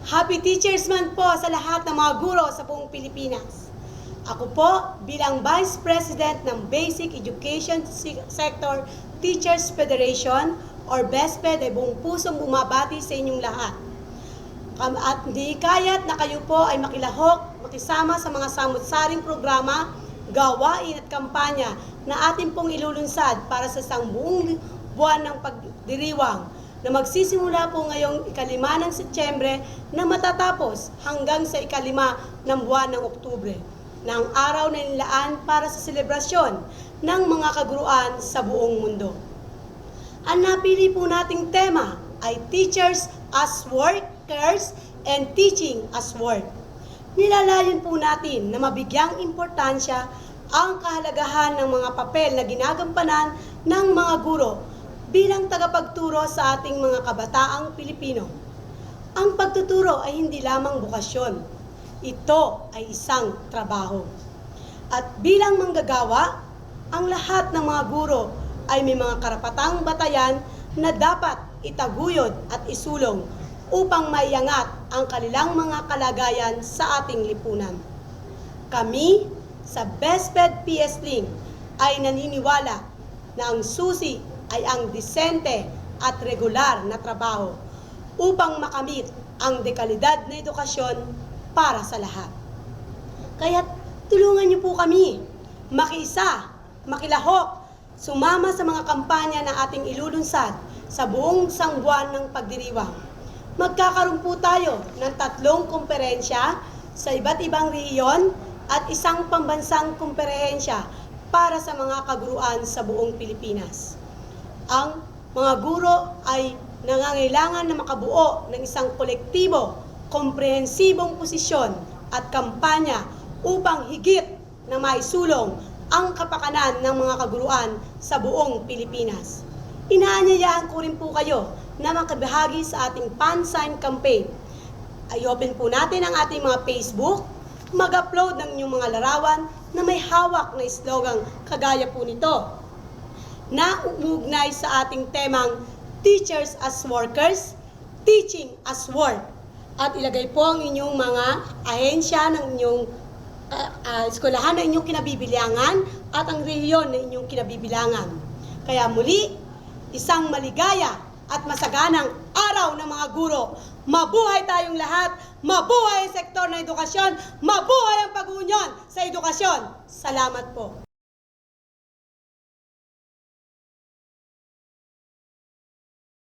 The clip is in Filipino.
Happy Teachers Month po sa lahat ng mga guro sa buong Pilipinas. Ako po bilang Vice President ng Basic Education Sector Teachers Federation or BESPED ay buong pusong bumabati sa inyong lahat. At hindi kaya't na kayo po ay makilahok, makisama sa mga samut-saring programa, gawain at kampanya na atin pong ilulunsad para sa isang buong buwan ng pagdiriwang na magsisimula po ngayong ika-5 ng Setyembre na matatapos hanggang sa ika-5 ng buwan ng Oktubre, na ang araw na nilaan para sa selebrasyon ng mga kaguruan sa buong mundo. Ang napili po nating tema ay Teachers as Workers and Teaching as Work. Nilalayon po natin na mabigyang importansya ang kahalagahan ng mga papel na ginagampanan ng mga guro bilang tagapagturo sa ating mga kabataang Pilipino. Ang pagtuturo ay hindi lamang bukasyon. Ito ay isang trabaho. At bilang manggagawa, ang lahat ng mga guro ay may mga karapatang batayan na dapat itaguyod at isulong upang maiangat ang kanilang mga kalagayan sa ating lipunan. Kami sa BESPED PS-Link ay naniniwala na ang susi ay ang disente at regular na trabaho upang makamit ang dekalidad na edukasyon para sa lahat. Kaya tulungan niyo po kami, makiisa, makilahok, sumama sa mga kampanya na ating ilulunsad sa buong sangbuan ng pagdiriwang. Magkakaroon po tayo ng 3 komperensya sa iba't ibang rehiyon at isang pambansang komperensya para sa mga kaguruan sa buong Pilipinas. Ang mga guro ay nangangailangan na makabuo ng isang kolektibo, komprehensibong posisyon at kampanya upang higit na maisulong ang kapakanan ng mga kaguruan sa buong Pilipinas. Inaanyayahan ko rin po kayo na makabahagi sa ating Pan-Sign campaign. I-open po natin ang ating mga Facebook, mag-upload ng inyong mga larawan na may hawak na slogan kagaya po nito, na umuugnay sa ating temang Teachers as Workers, Teaching as Work. At ilagay po ang inyong mga ahensya ng inyong eskwelahan na inyong kinabibilangan at ang rehiyon na inyong kinabibilangan. Kaya muli, isang maligaya at masaganang araw ng mga guro. Mabuhay tayong lahat, mabuhay ang sektor ng edukasyon, mabuhay ang pag-uunyon sa edukasyon. Salamat po.